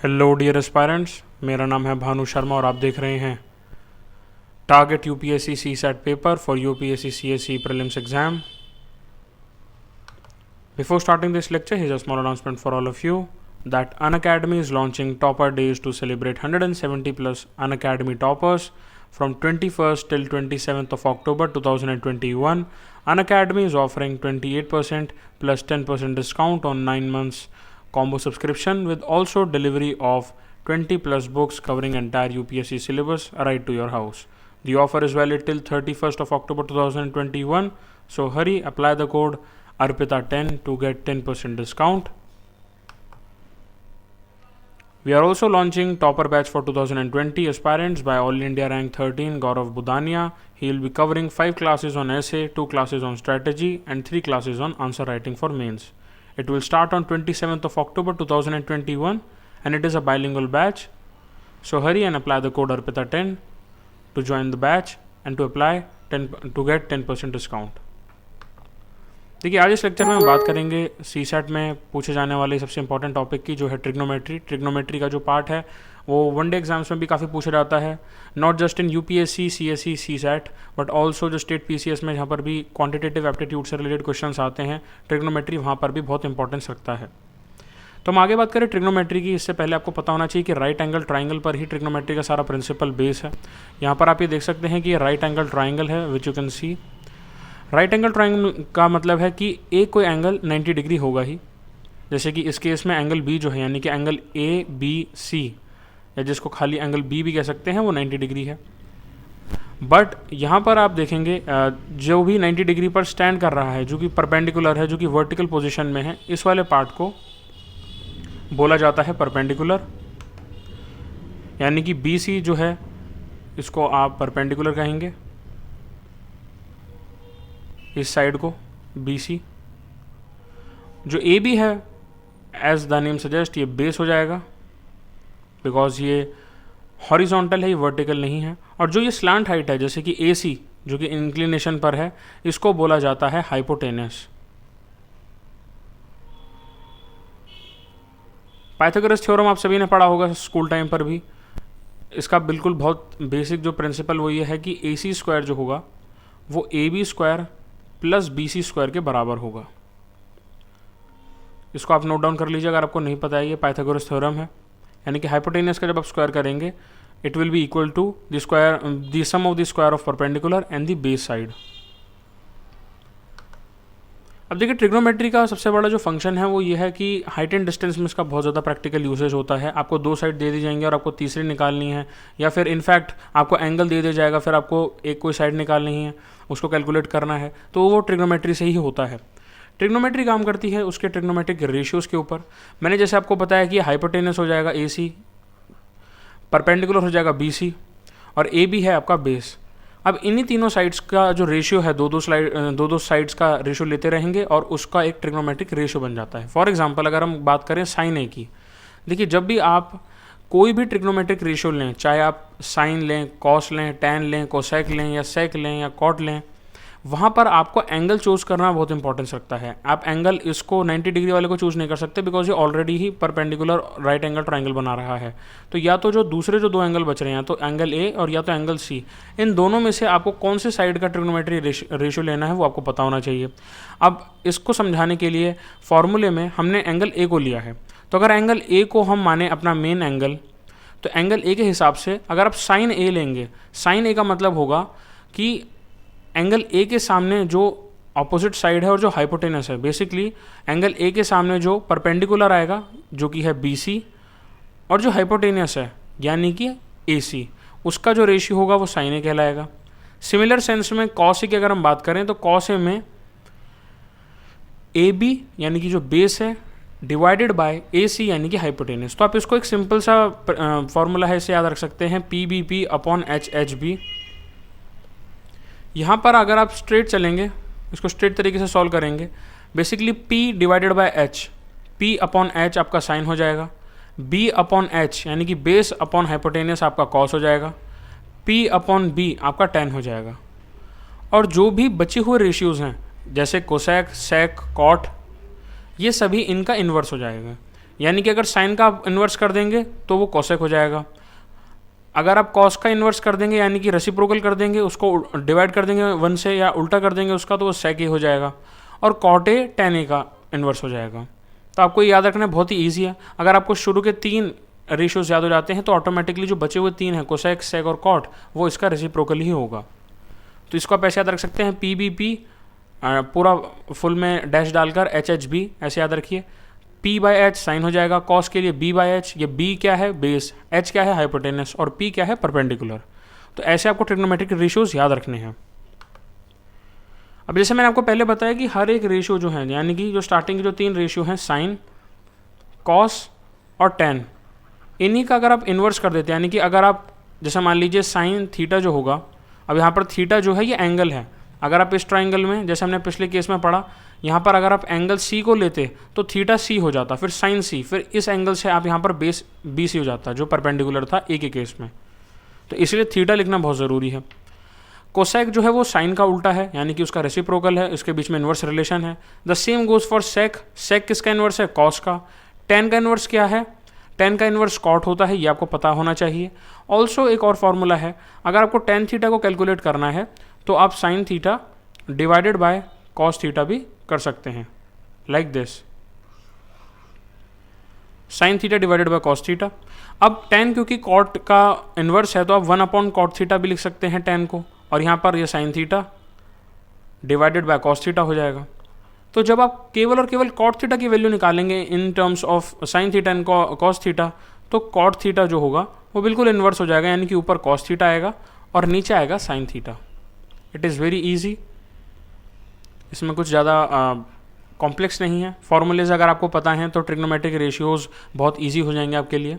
Hello dear aspirants, मेरा नाम है भानु शर्मा और आप देख रहे हैं target UPSC CSAT paper for UPSC CSE prelims exam. Before starting this lecture, here's a small announcement for all of you that Unacademy is launching Topper Days to celebrate 170 plus Unacademy toppers from 21st till 27th of October 2021. Unacademy is offering 28% plus 10% discount on 9 months combo subscription with also delivery of 20 plus books covering entire UPSC syllabus right to your house. The offer is valid till 31st of October 2021. So hurry, apply the code Arpita10 to get 10% discount. We are also launching Topper Batch for 2020 aspirants by All India Rank 13 Gaurav Budania. He will be covering 5 classes on essay, 2 classes on strategy and 3 classes on answer writing for mains. It will start on 27th of October 2021 and it is a bilingual batch. So hurry and apply the code Arpita10 to join the batch and to get 10% discount. देखिए, आज इस lecture में हम बात करेंगे CSAT में पूछे जाने वाले सबसे इंपॉर्टेंट टॉपिक की, जो है ट्रिग्नोमेट्री. ट्रिग्नोमेट्री का जो पार्ट है वो वनडे एग्जाम्स में भी काफ़ी पूछा जाता है, not just in UPSC CSE CSAT but also जो स्टेट पीसीएस में जहाँ पर भी क्वांटिटेटिव एप्टीट्यूड से रिलेटेड क्वेश्चंस आते हैं, ट्रिग्नोमेट्री वहाँ पर भी बहुत इंपॉर्टेंस रखता है. तो हम आगे बात करें ट्रिग्नोमेट्री की. इससे पहले आपको पता होना चाहिए कि राइट एंगल ट्राइंगल पर ही ट्रिग्नोमेट्री का सारा प्रिंसिपल बेस है. यहाँ पर आप ये देख सकते हैं कि ये राइट एंगल ट्राइंगल है which you can see. Right angle triangle का मतलब है कि एक कोई एंगल 90 डिग्री होगा ही. जैसे कि इस केस में एंगल बी जो है, यानी कि एंगल ए बी सी, या जिसको खाली एंगल बी भी कह सकते हैं, वो 90 डिग्री है. बट यहाँ पर आप देखेंगे जो भी 90 डिग्री पर स्टैंड कर रहा है, जो कि परपेंडिकुलर है, जो कि वर्टिकल पोजीशन में है, इस वाले पार्ट को बोला जाता है परपेंडिकुलर. यानी कि बी सी जो है इसको आप परपेंडिकुलर कहेंगे, इस साइड को बी सी. जो ए बी है, एज द नेम सजेस्ट, ये बेस हो जाएगा बिकॉज ये हॉरिजॉन्टल है, ये वर्टिकल नहीं है. और जो ये स्लैंट हाइट है, जैसे कि ए सी जो कि इंक्लिनेशन पर है, इसको बोला जाता है हाइपोटेनस. पाइथागोरस थ्योरम आप सभी ने पढ़ा होगा स्कूल टाइम पर भी. इसका बिल्कुल बहुत बेसिक जो प्रिंसिपल वो ये है कि ए सी स्क्वायर जो होगा वो A B square plus B C square के बराबर होगा. इसको आप नोट डाउन कर लीजिए अगर आपको नहीं पता है. ये पाइथागोरस थ्योरम है. यानी कि हाइपोटेनस का जब आप स्क्वायर करेंगे, it will be equal to the square the sum of the square of perpendicular and the base side. अब देखिए, ट्रिग्नोमेट्री का सबसे बड़ा जो फंक्शन है वो ये है कि हाइट एंड डिस्टेंस में इसका बहुत ज़्यादा प्रैक्टिकल यूसेज होता है. आपको 2 साइड दे दी जाएंगे और आपको तीसरी निकालनी है, या फिर इनफैक्ट आपको एंगल दे दिया जाएगा, फिर आपको एक कोई साइड निकालनी है, उसको कैलकुलेट करना है, तो वो ट्रिग्नोमेट्री से ही होता है. ट्रिग्नोमेट्री काम करती है उसके ट्रिग्नोमेट्रिक रेशियोज़ के ऊपर. मैंने जैसे आपको बताया कि हाइपोटेनस हो जाएगा ए सी, परपेंडिकुलर हो जाएगा बी सी, और ए बी है आपका बेस. अब इन्हीं तीनों साइड्स का जो रेशियो है, दो साइड्स का रेशियो लेते रहेंगे और उसका एक ट्रिग्नोमेट्रिक रेशियो बन जाता है. फॉर एग्जांपल अगर हम बात करें साइन ए की, देखिए जब भी आप कोई भी ट्रिग्नोमेट्रिक रेशियो लें, चाहे आप साइन लें, कॉस लें, टैन लें, कोसेक लें, या सेक लें, या कॉट लें, वहाँ पर आपको एंगल चूज करना बहुत इंपॉर्टेंस रखता है. आप एंगल इसको 90 डिग्री वाले को चूज नहीं कर सकते बिकॉज ये ऑलरेडी ही परपेंडिकुलर राइट एंगल ट्राइंगल बना रहा है. तो या तो जो दूसरे जो 2 एंगल बच रहे हैं, या तो एंगल ए और या तो एंगल सी, इन दोनों में से आपको कौन से साइड का ट्रिग्नोमेट्री रेशियो लेना है वो आपको पता होना चाहिए. अब इसको समझाने के लिए फॉर्मूले में हमने एंगल ए को लिया है. तो अगर एंगल ए को हम माने अपना मेन एंगल, तो एंगल ए के हिसाब से अगर आप साइन ए लेंगे, साइन ए का मतलब होगा कि एंगल ए के सामने जो ऑपोजिट साइड है और जो हाइपोटेनस है, बेसिकली एंगल ए के सामने जो परपेंडिकुलर आएगा जो कि है बी सी, और जो हाइपोटेनस है यानी कि ए सी, उसका जो रेशियो होगा वो साइन ए कहलाएगा. सिमिलर सेंस में कॉस ए की अगर हम बात करें तो कॉस ए में ए बी यानी कि जो बेस है डिवाइडेड बाय ए सी यानी कि हाइपोटेनस. तो आप इसको एक सिंपल सा फॉर्मूला है, इसे याद रख सकते हैं, P B P upon H H B. यहाँ पर अगर आप स्ट्रेट चलेंगे, इसको स्ट्रेट तरीके से सॉल्व करेंगे, basically P divided by H, P upon H आपका साइन हो जाएगा, B अपॉन H यानी कि बेस अपॉन हाइपोटेनस आपका कॉस हो जाएगा, P अपॉन B आपका टैन हो जाएगा. और जो भी बचे हुए रेशियोज़ हैं जैसे कोसेक, सेक, कॉट, ये सभी इनका इन्वर्स हो जाएगा. यानी कि अगर साइन का आप इन्वर्स कर देंगे तो वो कोसेक हो जाएगा, अगर आप कॉस का इन्वर्स कर देंगे यानी कि रेसिप्रोकल कर देंगे, उसको डिवाइड कर देंगे 1 से या उल्टा कर देंगे उसका, तो वो सेक ए हो जाएगा, और कॉट ए टेन ए का इन्वर्स हो जाएगा। तो आपको याद रखना बहुत ही ईजी है। अगर आपको शुरू के 3 रेशियोज याद हो जाते हैं तो ऑटोमेटिकली जो बचे हुए 3 हैं कोसेक, सेक और कॉट, वो इसका रेसिप्रोकल ही होगा। तो इसको आप ऐसे याद रख सकते हैं, पी बी पी पूरा फुल में डैश डालकर एच एच बी, ऐसे याद रखिए। P बाई एच साइन हो जाएगा, कॉस के लिए B बाई एच, ये B क्या है बेस, H क्या है हाइपोटेनस और P क्या है परपेंडिकुलर। तो ऐसे आपको ट्रिग्नोमेट्रिक रेशियोज याद रखने हैं। अब जैसे मैंने आपको पहले बताया कि हर एक रेशियो जो है, यानी कि जो स्टार्टिंग के जो 3 रेशियो हैं साइन, कॉस और टेन, इन्हीं का अगर आप इन्वर्स कर देते हैं, यानी कि अगर आप जैसे मान लीजिए साइन थीटा जो होगा, अब यहाँ पर थीटा जो है ये एंगल है, अगर आप इस ट्राइंगल में जैसे हमने पिछले केस में पढ़ा, यहाँ पर अगर आप एंगल सी को लेते तो थीटा सी हो जाता, फिर साइन सी, फिर इस एंगल से आप यहाँ पर बेस बी सी हो जाता जो परपेंडिकुलर था ए के केस में। तो इसलिए थीटा लिखना बहुत ज़रूरी है। कोसेक जो है वो साइन का उल्टा है, यानी कि उसका रेसिप्रोकल है, इसके बीच में इन्वर्स रिलेशन है। The same goes for sec, sec किसका इन्वर्स है, कॉस का। टेन का इन्वर्स क्या है, टेन का इन्वर्स कॉट होता है, ये आपको पता होना चाहिए। ऑल्सो एक और फॉर्मूला है, अगर आपको टेन थीटा को कैलकुलेट करना है तो आप sine theta divided by cos theta भी कर सकते हैं, like this, sine theta divided by cos theta. अब टेन क्योंकि कॉट का इन्वर्स है तो आप 1 अपॉन कॉट थीटा भी लिख सकते हैं टेन को, और यहाँ पर ये sine theta divided by cos theta हो जाएगा। तो जब आप केवल और केवल कॉट थीटा की वैल्यू निकालेंगे in terms of sine theta and cos theta, तो कॉट थीटा जो होगा वो बिल्कुल इन्वर्स हो जाएगा, यानी कि ऊपर कॉस थीटा आएगा और नीचे आएगा sine theta. It is very easy, इसमें कुछ ज़्यादा कॉम्प्लेक्स नहीं है। फॉर्मूलेज अगर आपको पता हैं तो ट्रिग्नोमेट्रिक रेशियोज बहुत ईजी हो जाएंगे आपके लिए।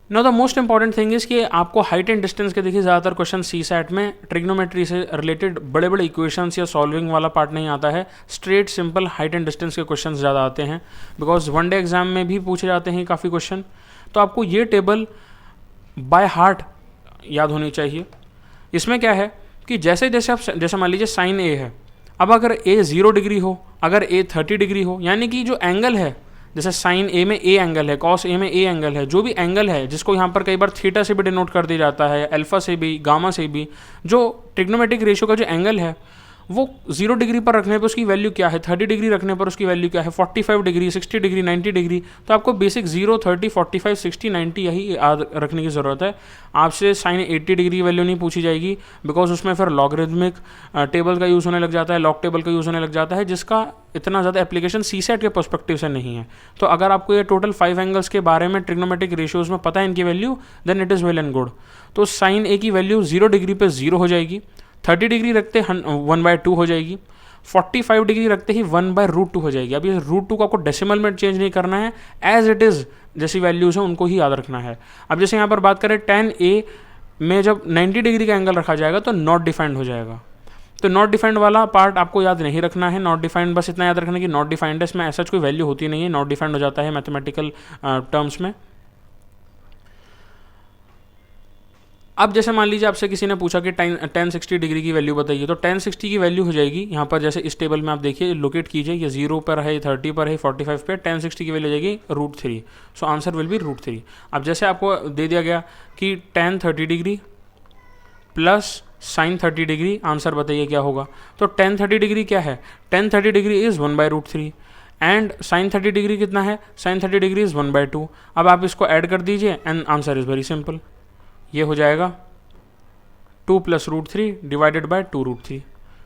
Know the most important thing is कि आपको हाइट एंड डिस्टेंस के देखिए ज़्यादातर क्वेश्चन सी सैट में ट्रिग्नोमेट्री से रिलेटेड बड़े बड़े इक्वेशंस या सॉल्विंग वाला पार्ट नहीं आता है, straight simple height and distance के क्वेश्चन ज़्यादा आते हैं, बिकॉज वनडे एग्जाम में भी पूछे जाते हैं काफ़ी क्वेश्चन। तो आपको ये टेबल बाय हार्ट याद होनी चाहिए। इसमें क्या है कि जैसे जैसे आप जैसे मान लीजिए साइन ए है, अब अगर ए 0 डिग्री हो, अगर ए 30 डिग्री हो, यानी कि जो एंगल है, जैसे साइन ए में ए एंगल है, कॉस ए में ए एंगल है, जो भी एंगल है जिसको यहाँ पर कई बार थीटा से भी डिनोट कर दिया जाता है, अल्फा से भी, गामा से भी, जो ट्रिग्नोमेट्रिक रेशियो का जो एंगल है वो 0 डिग्री पर रखने पर उसकी वैल्यू क्या है, 30 डिग्री रखने पर उसकी वैल्यू क्या है, 45 डिग्री, 60 डिग्री, 90 डिग्री। तो आपको बेसिक 0, 30, 45, 60, 90 यही याद रखने की ज़रूरत है। आपसे साइन 80 डिग्री की वैल्यू नहीं पूछी जाएगी, बिकॉज उसमें फिर लॉगरिथमिक टेबल का यूज़ होने लग जाता है, लॉग टेबल का यूज़ होने लग जाता है, जिसका इतना ज़्यादा एप्लीकेशन सी सेट के पर्सपेक्टिव से नहीं है। तो अगर आपको ये टोटल 5 एंगल्स के बारे में ट्रिग्नोमेट्रिक रेशियोज़ में पता है इनकी value, then it is well and good. तो साइन ए की वैल्यू 0 डिग्री पे 0 हो जाएगी, 30 डिग्री रखते 1/2 हो जाएगी, 45 डिग्री रखते ही 1/√2 हो जाएगी। अब ये √2 को आपको डेसिमल में चेंज नहीं करना है, एज इट इज़ जैसी वैल्यूज़ हैं उनको ही याद रखना है। अब जैसे यहाँ पर बात करें tan A में जब 90 डिग्री का एंगल रखा जाएगा तो नॉट डिफाइंड हो जाएगा। तो नॉट डिफाइंड वाला पार्ट आपको याद नहीं रखना है। नॉट डिफाइंड बस इतना याद रखना कि नॉट डिफाइंड है, इसमें ऐसा कोई वैल्यू होती नहीं है, नॉट डिफाइंड हो जाता है मैथमेटिकल टर्म्स में। अब जैसे मान लीजिए आपसे किसी ने पूछा कि tan 60 डिग्री की वैल्यू बताइए, तो tan 60 की वैल्यू हो जाएगी यहाँ पर, जैसे इस टेबल में आप देखिए लोकेट कीजिए, ये 0 पर है, 30 पर है, 45 पे, tan 60 की वैल्यू हो जाएगी √3। So answer will B √3। अब जैसे आपको दे दिया गया कि tan 30 degree plus sin 30 degree, answer बताइए क्या होगा। तो tan 30 डिग्री क्या है, tan 30 degree is 1/√3 and sin 30 degree कितना है, sin 30 डिग्री इज़ 1/2। अब आप इसको ऐड कर दीजिए and answer is very simple, ये हो जाएगा 2 + √3 डिवाइडेड बाय 2√3।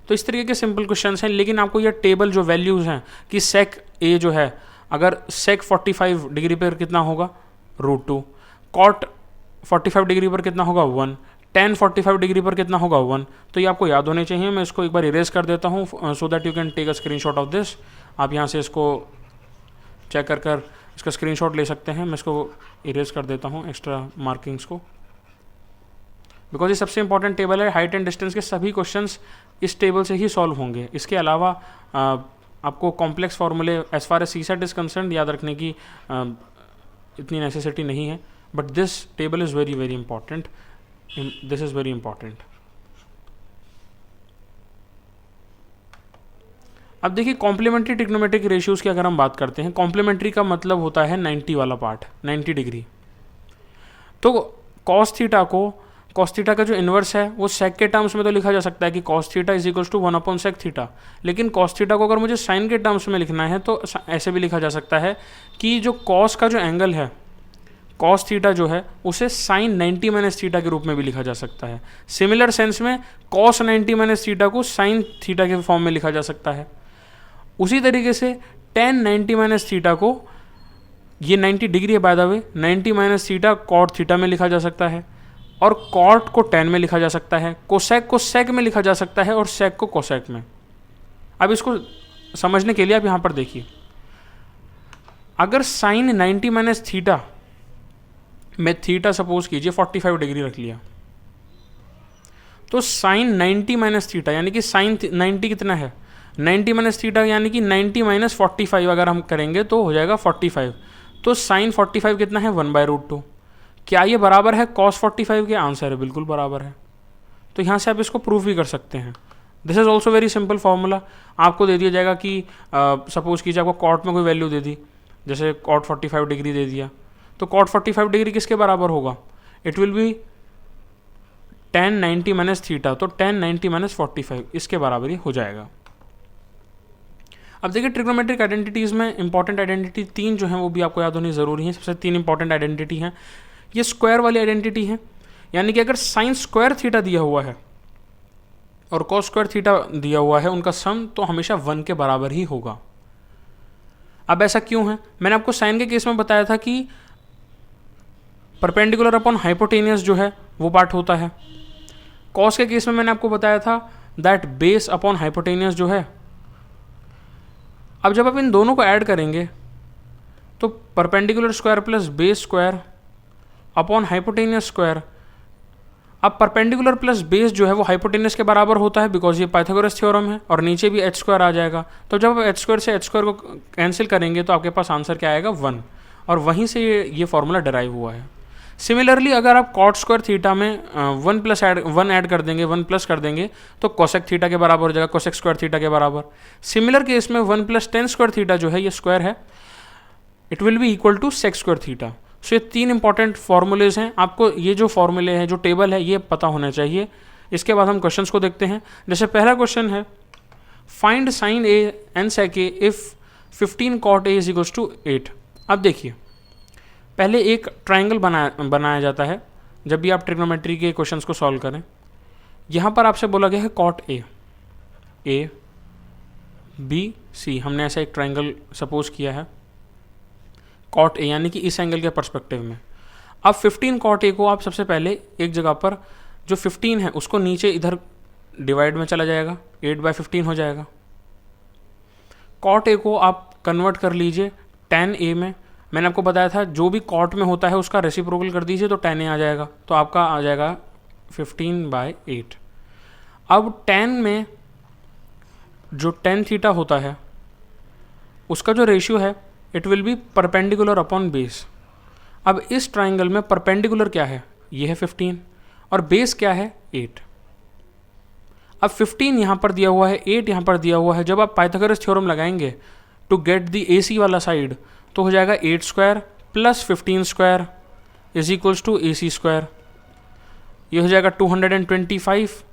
तो इस तरीके के सिंपल क्वेश्चन हैं, लेकिन आपको ये टेबल जो वैल्यूज़ हैं कि sec A जो है, अगर sec 45 डिग्री पर कितना होगा √2, cot 45 डिग्री पर कितना होगा 1, tan 45 डिग्री पर कितना होगा 1। तो ये आपको याद होने चाहिए। मैं इसको एक बार इरेज कर देता हूँ so that you can take a screenshot of this. आप यहाँ से इसको चेक कर इसका स्क्रीनशॉट ले सकते हैं। मैं इसको इरेज कर देता हूँ एक्स्ट्रा मार्किंग्स को, बिकॉज ये सबसे इंपॉर्टेंट टेबल है। हाइट एंड डिस्टेंस के सभी क्वेश्चंस इस टेबल से ही सॉल्व होंगे। इसके अलावा आपको कॉम्प्लेक्स फार्मूले as far as C set is concern याद रखने की इतनी नेसेसिटी नहीं है, but this table is very very important, this is very important. अब देखिए कॉम्प्लीमेंट्री ट्रिग्नोमेट्रिक रेशियोज की अगर हम बात करते हैं, कॉम्प्लीमेंट्री का मतलब होता है 90 वाला पार्ट, 90 डिग्री। तो कॉस थीटा का जो इन्वर्स है वो सेक के टर्म्स में तो लिखा जा सकता है कि cos theta is equals to 1/sec theta, लेकिन कॉस थीटा को अगर मुझे साइन के टर्म्स में लिखना है तो ऐसे भी लिखा जा सकता है कि जो कॉस का जो एंगल है, कॉस थीटा जो है उसे साइन 90 माइनस थीटा के रूप में भी लिखा जा सकता है। सिमिलर सेंस में कॉस 90 माइनस थीटा को साइन थीटा के फॉर्म में लिखा जा सकता है। उसी तरीके से टेन 90 माइनस थीटा को, ये 90 डिग्री है by the way, 90 minus theta cot theta में लिखा जा सकता है, और कॉट को टेन में लिखा जा सकता है, कोसेक को सेक में लिखा जा सकता है, और सेक को कोसेक में। अब इसको समझने के लिए आप यहाँ पर देखिए, अगर साइन 90 माइनस थीटा में थीटा सपोज कीजिए 45 डिग्री रख लिया, तो साइन 90 माइनस थीटा यानी कि साइन 90 कितना है, 90 माइनस थीटा यानी कि 90 माइनस 45 अगर हम करेंगे तो हो जाएगा 45। तो साइन 45 कितना है, 1/√2। क्या ये बराबर है कॉस 45 के? आंसर है बिल्कुल बराबर है। तो यहाँ से आप इसको प्रूफ भी कर सकते हैं। This is also very simple formula. आपको दे दिया जाएगा कि सपोज कीजिए आपको कॉट में कोई वैल्यू दे दी, जैसे कॉट 45 डिग्री दे दिया, तो कॉट 45 डिग्री किसके बराबर होगा? It will B tan 90 minus theta, तो tan 90 माइनस 45 इसके बराबर ही हो जाएगा। अब देखिए ट्रिग्नोमेट्रिक आइडेंटिटीज़ में इंपॉर्टेंट आइडेंटिटी 3 जो हैं वो भी आपको याद होनी ज़रूरी है। सबसे 3 इंपॉर्टेंट आइडेंटिटी हैं, ये स्क्वायर वाली आइडेंटिटी है, यानी कि अगर साइन स्क्वायर थीटा दिया हुआ है और कॉस स्क्वायर थीटा दिया हुआ है, उनका सम तो हमेशा 1 के बराबर ही होगा। अब ऐसा क्यों है? मैंने आपको साइन के केस में बताया था कि परपेंडिकुलर अपॉन हाइपोटेनियस जो है वो पार्ट होता है। कॉस के केस में मैंने आपको बताया था दैट बेस अपॉन हाइपोटेनियस जो है। अब जब आप इन दोनों को ऐड करेंगे तो perpendicular square plus base square upon hypotenuse square. अब परपेंडिकुलर प्लस बेस जो है वो हाइपोटेनियस के बराबर होता है, बिकॉज ये पाइथागोरस थ्योरम है, और नीचे भी एच स्क्वायर आ जाएगा। तो जब आप एच स्क्वायर से एच स्क्वायर को कैंसिल करेंगे तो आपके पास आंसर क्या आएगा? 1, और वहीं से ये फॉर्मूला डराइव हुआ है। सिमिलरली अगर आप कॉट स्क्वायर थीटा में 1 ऐड कर देंगे, 1 प्लस कर देंगे, तो कोसेक थीटा के बराबर हो जाएगा, कोसेक स्क्वायर थीटा के बराबर। सिमिलर केस में 1 प्लस टेन स्क्वायर थीटा जो है ये स्क्वायर है, it will be equal to sec square theta. So ये 3 इंपॉर्टेंट फॉर्मूलेज हैं। आपको ये जो फॉर्मूले हैं, जो टेबल है, ये पता होना चाहिए। इसके बाद हम क्वेश्चंस को देखते हैं। जैसे पहला क्वेश्चन है, find sine A and sec A if 15 cot A is equals to 8। अब देखिए, पहले एक ट्राइंगल बनाया जाता है जब भी आप ट्रिग्नोमेट्री के क्वेश्चंस को सॉल्व करें। यहाँ पर आपसे बोला गया है कॉट ए बी सी, हमने ऐसा एक ट्राइंगल सपोज किया है कॉट ए, यानी कि इस एंगल के पर्सपेक्टिव में। अब 15 कॉट ए को आप सबसे पहले एक जगह पर जो 15 है उसको नीचे इधर डिवाइड में चला जाएगा, 8/15 हो जाएगा। कॉट ए को आप कन्वर्ट कर लीजिए tan ए में। मैंने आपको बताया था जो भी कॉट में होता है उसका रेसिप्रोकल कर दीजिए तो tan ए आ जाएगा, तो आपका आ जाएगा 15/8। अब tan में जो tan थीटा होता है उसका जो रेशियो है it will B perpendicular upon base. अब इस ट्राइंगल में परपेंडिकुलर क्या है? ये है 15, और बेस क्या है? 8। अब 15 यहाँ पर दिया हुआ है, 8 यहाँ पर दिया हुआ है। जब आप पाइथागोरस थ्योरम लगाएंगे टू गेट द AC वाला साइड, तो हो जाएगा 8 square plus 15 square is equals to AC square. ये हो जाएगा 225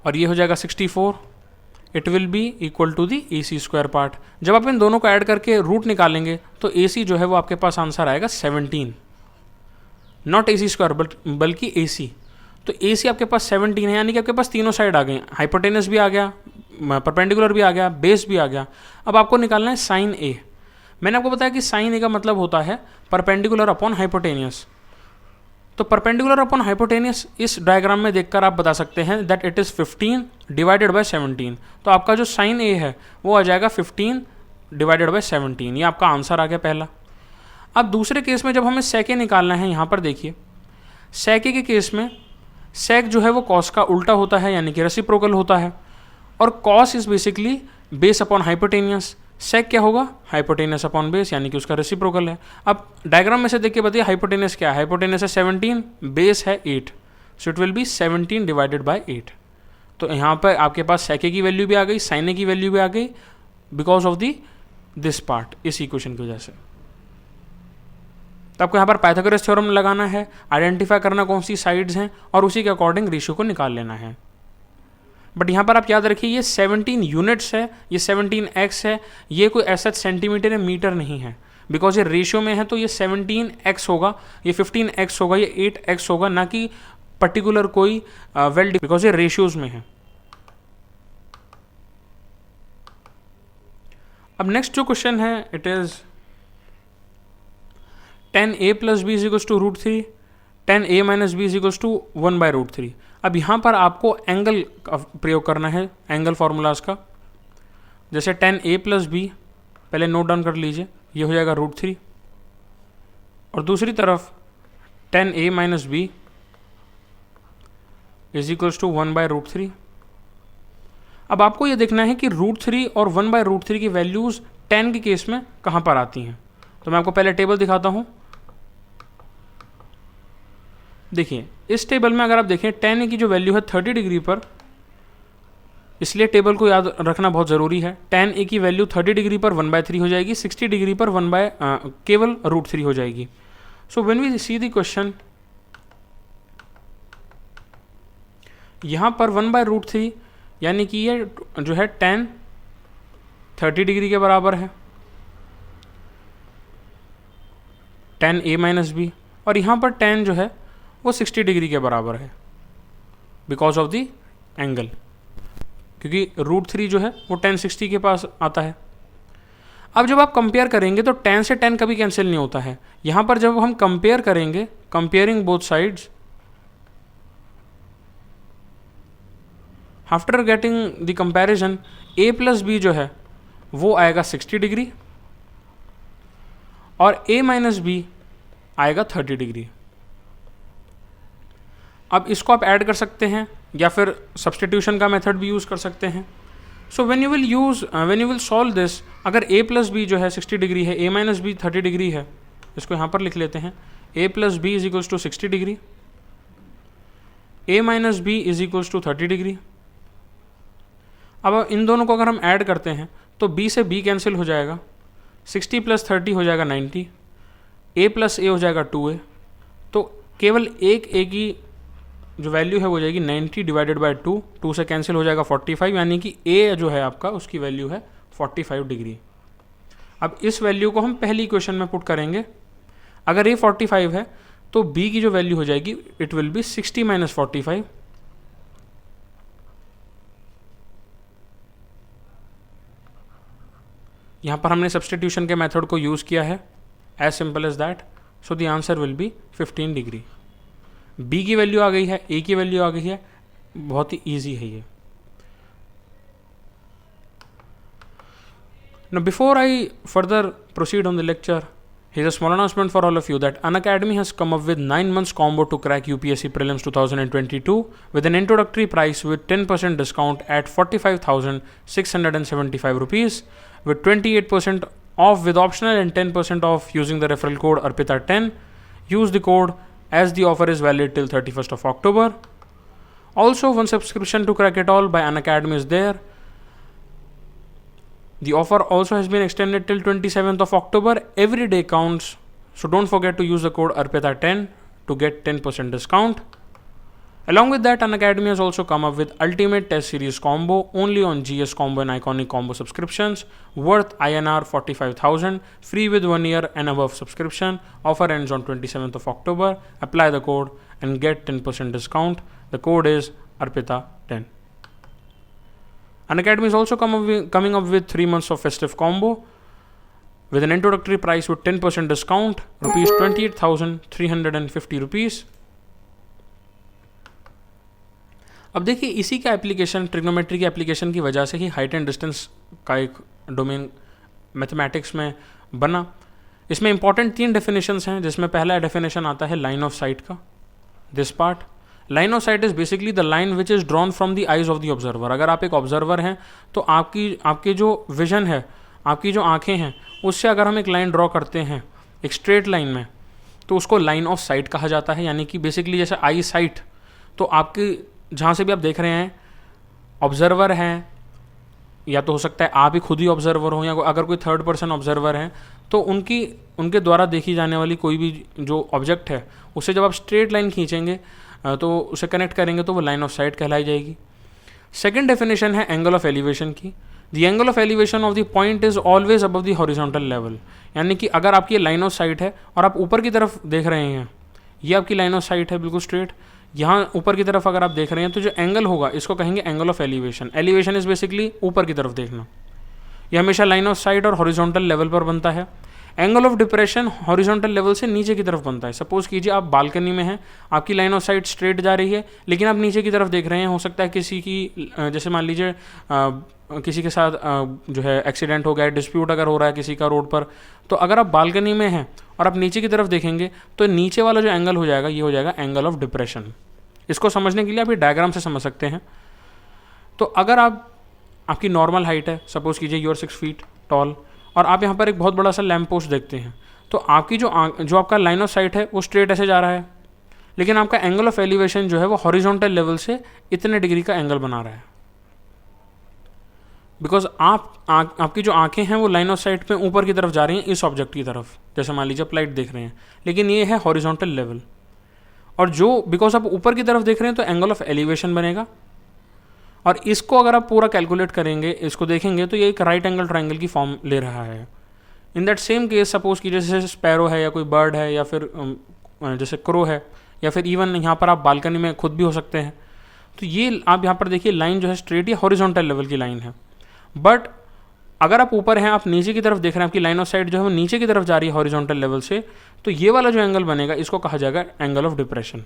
और ये हो जाएगा 64। It will be equal to the AC square part. जब आप इन दोनों को ऐड करके रूट निकालेंगे तो AC जो है वो आपके पास आंसर आएगा 17, नॉट AC स्क्वायर बल्कि AC। तो AC आपके पास 17 है, यानी कि आपके पास तीनों साइड आ गए, हाइपोटेनस भी आ गया, परपेंडिकुलर भी आ गया, बेस भी आ गया। अब आपको निकालना है साइन A। मैंने आपको बताया कि साइन A का मतलब होता है परपेंडिकुलर अपॉन हाइपोटेनियस। तो परपेंडिकुलर अपॉन हाइपोटेनियस इस डायग्राम में देखकर आप बता सकते हैं that it is 15 divided by 17। तो आपका जो साइन A है वो आ जाएगा 15 डिवाइडेड बाय 17। ये आपका आंसर आ गया पहला। अब दूसरे केस में जब हमें सेक ए निकालना है, यहाँ पर देखिए सेक ए के केस में सेक जो है वो कॉस का उल्टा होता है, यानी कि रेसिप्रोकल होता है, और cos is basically base upon hypotenuse. Sec क्या होगा? हाइपोटेनियस अपॉन बेस, यानी कि उसका रेसिप्रोकल है। अब डायग्राम में से देख के बताइए हाइपोटेनियस क्या है? हाइपोटेनियस है 17, बेस है 8, so it will B 17 divided by 8। तो यहाँ पर आपके पास sec A की वैल्यू भी आ गई, sin A की वैल्यू भी आ गई, because of the this part, इस इक्वेशन की वजह से। तो आपको यहाँ पर पाइथागोरस थ्योरम लगाना है, आइडेंटिफाई करना कौन सी साइड्स हैं और उसी के अकॉर्डिंग रेशियो को निकाल लेना है। बट यहाँ पर आप याद रखिए ये 17 यूनिट्स है, ये 17x है, ये कोई ऐसा सेंटीमीटर या मीटर नहीं है, बिकॉज ये रेशियो में है तो ये 17x होगा, ये 15x होगा, ये 8x होगा, ना कि पर्टिकुलर कोई बिकॉज ये रेशियोज में है। अब नेक्स्ट जो क्वेश्चन है it is 10a plus B is equals to √3, 10a minus B is equals to 1/√3। अब यहाँ पर आपको एंगल का प्रयोग करना है, एंगल फार्मूलाज का। जैसे 10a प्लस बी पहले नोट डाउन कर लीजिए, ये हो जाएगा √3, और दूसरी तरफ 10a minus B is equals to 1/√3। अब आपको ये देखना है कि √3 और 1/√3 की वैल्यूज 10 के केस में कहाँ पर आती हैं। तो मैं आपको पहले टेबल दिखाता हूँ। देखिए इस टेबल में अगर आप देखें 10a की जो वैल्यू है 30 डिग्री पर, इसलिए टेबल को याद रखना बहुत ज़रूरी है। 10a की वैल्यू 30 डिग्री पर 1/3 हो जाएगी, 60 डिग्री पर केवल √3 हो जाएगी। So when we see the question, यहाँ पर 1/√3 यानी कि ये जो है 10 30 डिग्री के बराबर है, 10a माइनस बी, और यहाँ पर 10 जो है वो 60 डिग्री के बराबर है बिकॉज ऑफ द एंगल, क्योंकि √3 जो है वो 1060 के पास आता है। अब जब आप कंपेयर करेंगे तो 10 से 10 कभी कैंसिल नहीं होता है। यहाँ पर जब हम कंपेयर करेंगे, comparing both sides, after getting the comparison, a plus B जो है वो आएगा 60 डिग्री और a माइनस बी आएगा 30 डिग्री। अब इसको आप ऐड कर सकते हैं या फिर सब्सटीट्यूशन का मेथड भी यूज़ कर सकते हैं। So when you will solve this, अगर a प्लस बी जो है 60 डिग्री है, a माइनस बी 30 डिग्री है, इसको यहाँ पर लिख लेते हैं, a plus B is equals to 60 degree, a minus B is equals to 30 degree. अब इन दोनों को अगर हम ऐड करते हैं तो b से b कैंसिल हो जाएगा, 60 प्लस 30 हो जाएगा 90, a प्लस a हो जाएगा 2a, तो केवल एक a की जो वैल्यू है वो जाएगी 90 डिवाइडेड बाय 2, 2 से कैंसिल हो जाएगा 45, यानी कि a जो है आपका उसकी वैल्यू है 45 डिग्री। अब इस वैल्यू को हम पहली इक्वेशन में पुट करेंगे, अगर a 45 है तो b की जो वैल्यू हो जाएगी इट विल बी 60 माइनस 45। यहाँ पर हमने सब्सटीट्यूशन के मेथड को यूज़ किया है, as simple as that. So the answer will be 15 degree. b की वैल्यू आ गई है, a की वैल्यू आ गई है, बहुत ही ईजी है ये। Now before I further proceed on the lecture, here's a small announcement for all of you that Unacademy has come up with 9 months combo to crack UPSC Prelims 2022 with an introductory price with 10% discount at 45,675 rupees, with 28% off with optional and 10% off using the referral code ARPITA10. Use the code as the offer is valid till 31st of October. Also, one subscription to crack it all by Unacademy is there. The offer also has been extended till 27th of October. Every day counts, so don't forget to use the code ARPITA10 to get 10% discount. Along with that, Unacademy has also come up with Ultimate Test Series Combo only on GS Combo and Iconic Combo subscriptions worth INR 45,000, free with 1 year and above subscription. Offer ends on 27th of October. Apply the code and get 10% discount. The code is ARPITA10. Unacademy is also coming up with 3 months of festive combo with an introductory price with 10% discount, rupees 28,350 rupees. अब देखिए इसी का application, trigonometry की application की वजह से ही height and distance का एक डोमेन मैथमेटिक्स में बना। इसमें इंपॉर्टेंट 3 डेफिनेशंस हैं, जिसमें पहला डेफिनेशन आता है लाइन ऑफ साइट का, this part. Line of site is basically the line which is drawn from the eyes of the observer. अगर आप एक ऑब्जर्वर हैं तो आपकी जो विजन है, आपकी जो आँखें हैं, उससे अगर हम एक लाइन ड्रॉ करते हैं एक स्ट्रेट लाइन में, तो उसको लाइन ऑफ साइट कहा जाता है। यानी कि बेसिकली जैसे आई साइट, तो आपकी जहाँ से भी आप देख रहे हैं ऑब्जर्वर हैं, या तो हो सकता है आप ही खुद ही ऑब्जर्वर हो, या अगर कोई थर्ड पर्सन ऑब्जर्वर है तो उनके द्वारा देखी जाने वाली कोई भी जो ऑब्जेक्ट है उससे जब आप स्ट्रेट लाइन खींचेंगे तो उसे कनेक्ट करेंगे तो वो लाइन ऑफ साइट कहलाई जाएगी। सेकेंड डेफिनेशन है एंगल ऑफ एलिवेशन की। The angle of elevation of the point is always above the horizontal level, यानी कि अगर आपकी लाइन ऑफ साइट है और आप ऊपर की तरफ देख रहे हैं, ये आपकी लाइन ऑफ साइट है बिल्कुल स्ट्रेट, यहाँ ऊपर की तरफ अगर आप देख रहे हैं तो जो एंगल होगा इसको कहेंगे angle of elevation. Elevation is basically ऊपर की तरफ देखना। ये हमेशा लाइन ऑफ साइट और हॉरिजॉन्टल लेवल पर बनता है। Angle of depression horizontal level से नीचे की तरफ बनता है। सपोज कीजिए आप बालकनी में हैं, आपकी लाइन ऑफ साइट स्ट्रेट जा रही है लेकिन आप नीचे की तरफ देख रहे हैं। हो सकता है किसी की जैसे मान लीजिए किसी के साथ जो है एक्सीडेंट हो गया, डिस्प्यूट अगर हो रहा है किसी का रोड पर, तो अगर आप बालकनी में हैं और आप नीचे की तरफ देखेंगे तो नीचे वाला जो एंगल हो जाएगा ये हो जाएगा एंगल ऑफ डिप्रेशन। इसको समझने के लिए आप ये डायग्राम से समझ सकते हैं। तो अगर आपकी नॉर्मल हाइट है, सपोज कीजिए यू आर 6 फीट टॉल, और आप यहाँ पर एक बहुत बड़ा सा लैम्प पोस्ट देखते हैं, तो आपकी जो आपका लाइन ऑफ साइट है वो स्ट्रेट ऐसे जा रहा है, लेकिन आपका एंगल ऑफ एलिवेशन जो है वो हॉरिजॉन्टल लेवल से इतने डिग्री का एंगल बना रहा है। बिकॉज आपकी जो आंखें हैं वो लाइन ऑफ साइट पे ऊपर की तरफ जा रही हैं इस ऑब्जेक्ट की तरफ, जैसे मान लीजिए आप लाइट देख रहे हैं, लेकिन ये है हॉरिजॉन्टल लेवल। और जो बिकॉज आप ऊपर की तरफ देख रहे हैं तो एंगल ऑफ एलिवेशन बनेगा। और इसको अगर आप पूरा कैलकुलेट करेंगे, इसको देखेंगे तो ये एक राइट एंगल ट्राइंगल की फॉर्म ले रहा है। In that same case suppose कीजिए जैसे स्पैरो है या कोई बर्ड है या फिर जैसे क्रो है, या फिर इवन यहाँ पर आप बालकनी में खुद भी हो सकते हैं। तो ये आप यहाँ पर देखिए लाइन जो है स्ट्रेट या हॉरिजॉन्टल लेवल की लाइन है। बट अगर आप ऊपर हैं, आप नीचे की तरफ देख रहे हैं, आपकी लाइन ऑफ साइट जो है वो नीचे की तरफ जा रही है हॉरिजॉन्टल लेवल से, तो ये वाला जो एंगल बनेगा इसको कहा जाएगा एंगल ऑफ डिप्रेशन।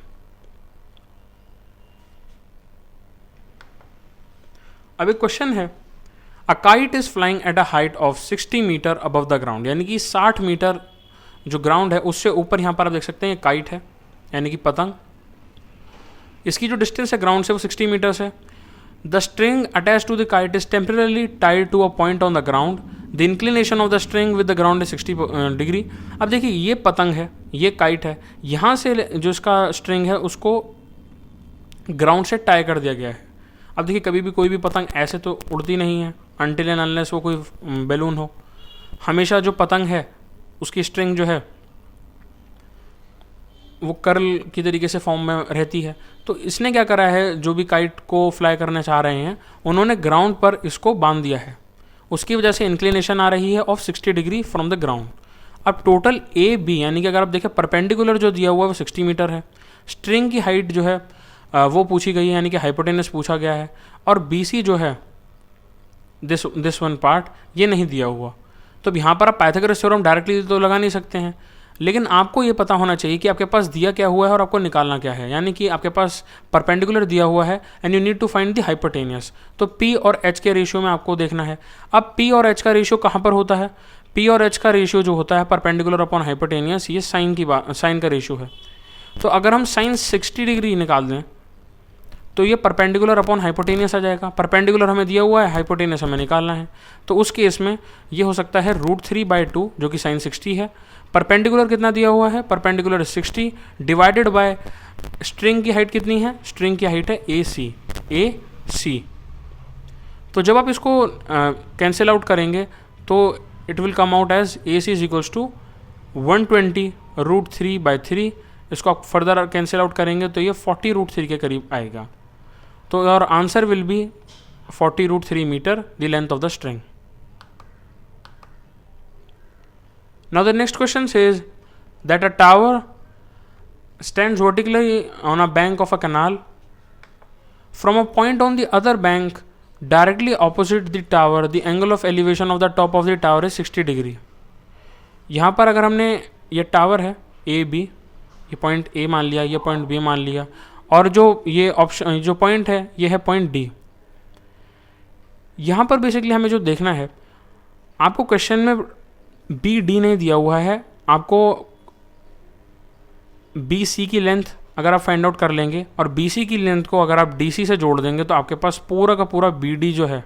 अब एक क्वेश्चन है, a kite is flying at a height of 60 metre above the ground, यानी कि 60 मीटर जो ग्राउंड है उससे ऊपर यहाँ पर आप देख सकते हैं काइट है, यानी कि पतंग। इसकी जो डिस्टेंस है ग्राउंड से वो 60 मीटर्स है। The string attach to the kite is temporarily tied to a point on the ground, the inclination of the string with the ground is 60 degree. अब देखिए ये पतंग है, ये काइट है, यहाँ से जो इसका स्ट्रिंग है उसको ग्राउंड से टाई कर दिया गया है। अब देखिए कभी भी कोई भी पतंग ऐसे तो उड़ती नहीं है अनटिल एंड अनलेस वो कोई बैलून हो। हमेशा जो पतंग है उसकी स्ट्रिंग जो है वो कर्ल की तरीके से फॉर्म में रहती है। तो इसने क्या करा है, जो भी काइट को फ्लाई करना चाह रहे हैं उन्होंने ग्राउंड पर इसको बांध दिया है, उसकी वजह से इंक्लिनेशन आ रही है of 60 degree from the ground. अब टोटल ए बी यानी कि अगर आप देखें परपेंडिकुलर जो दिया हुआ है वो 60 मीटर है। स्ट्रिंग की हाइट जो है वो पूछी गई है, यानी कि हाइपोटेनस पूछा गया है, और बी सी जो है दिस वन पार्ट ये नहीं दिया हुआ। तो अब यहाँ पर आप पाइथागोरस थ्योरम डायरेक्टली तो लगा नहीं सकते हैं, लेकिन आपको ये पता होना चाहिए कि आपके पास दिया क्या हुआ है और आपको निकालना क्या है। यानी कि आपके पास परपेंडिकुलर दिया हुआ है and you need to find the hypotenuse, तो पी और एच के रेशियो में आपको देखना है। अब पी और एच का रेशियो कहाँ पर होता है, पी और एच का रेशियो जो होता है परपेंडिकुलर अपॉन हाइपोटेनियस, ये साइन का रेशियो है। तो अगर हम साइन 60 डिग्री निकाल दें तो ये परपेंडिकुलर अपॉन हाइपोटेनियस आ जाएगा। परपेंडिकुलर हमें दिया हुआ है, हाइपोटेनियस हमें निकालना है, तो उस केस में ये हो सकता है √3/2 जो कि साइन 60 है। परपेंडिकुलर कितना दिया हुआ है, परपेंडिकुलर 60 डिवाइडेड बाय स्ट्रिंग की हाइट कितनी है, स्ट्रिंग की हाइट है AC। तो जब आप इसको कैंसिल आउट करेंगे तो it will come out as AC is equals to 120 √3/3। इसको आप फर्दर कैंसिल आउट करेंगे तो ये 40 √3 के करीब आएगा। तो और answer will be 40 √3 metre the length of the string. Now the next question says that a tower stands vertically on a bank of a canal. From a point on the other bank directly opposite the tower, the angle of elevation of the top of the tower is 60 degree. यहाँ पर अगर हमने ये tower है A B, ये point A मान लिया, ये पॉइंट बी मान लिया, और जो ये ऑप्शन जो पॉइंट है ये है पॉइंट डी। यहाँ पर बेसिकली हमें जो देखना है, आपको क्वेश्चन में बी डी नहीं दिया हुआ है, आपको बी सी की लेंथ अगर आप फाइंड आउट कर लेंगे और बी सी की लेंथ को अगर आप डी सी से जोड़ देंगे तो आपके पास पूरा का पूरा बी डी जो है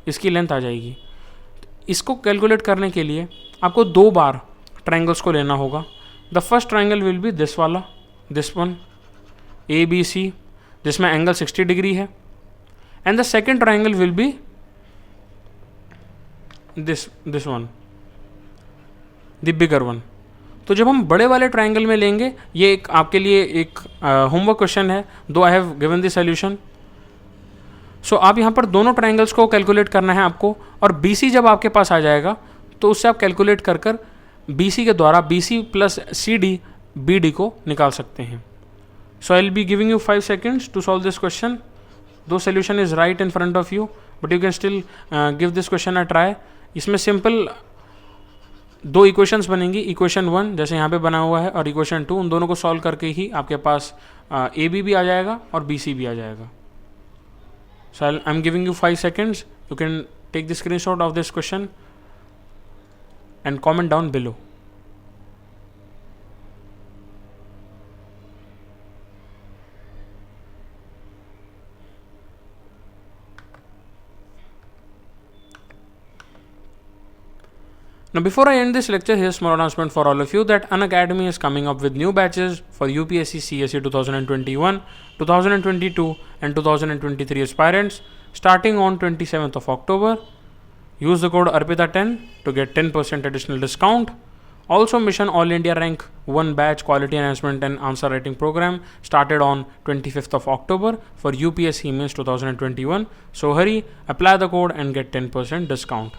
इसकी लेंथ आ जाएगी। इसको कैलकुलेट करने के लिए आपको 2 बार ट्राइंगल्स को लेना होगा। The first triangle will be this वाला, दिस वन ABC, जिसमें एंगल 60 डिग्री है। and the second triangle will be this one, the bigger one. तो जब हम बड़े वाले ट्राइंगल में लेंगे, ये एक आपके लिए एक होमवर्क क्वेश्चन है, though I have given the solution. So आप यहाँ पर दोनों ट्राइंगल्स को कैलकुलेट करना है आपको, और BC जब आपके पास आ जाएगा तो उससे आप कैलकुलेट कर कर BC के द्वारा BC प्लस CD BD को निकाल सकते हैं. So I will be giving you 5 seconds to solve this question. Though solution is right in front of you, but you can still give this question a try. इसमें simple दो equations बनेंगी, equation 1 जैसे यहाँ पे बना हुआ है और इक्वेशन 2, उन दोनों को सॉल्व करके ही आपके पास AB भी आ जाएगा और BC भी आ जाएगा. So I am giving you 5 seconds. You can take the screenshot of this question and comment down below. Now before I end this lecture, here's small announcement for all of you that Unacademy is coming up with new batches for UPSC CSE 2021, 2022 and 2023 aspirants starting on 27th of October. Use the code ARPITA10 to get 10% additional discount. Also, Mission All India Rank 1 batch quality enhancement and answer writing program started on 25th of October for UPSC Mains 2021. So hurry, apply the code and get 10% discount.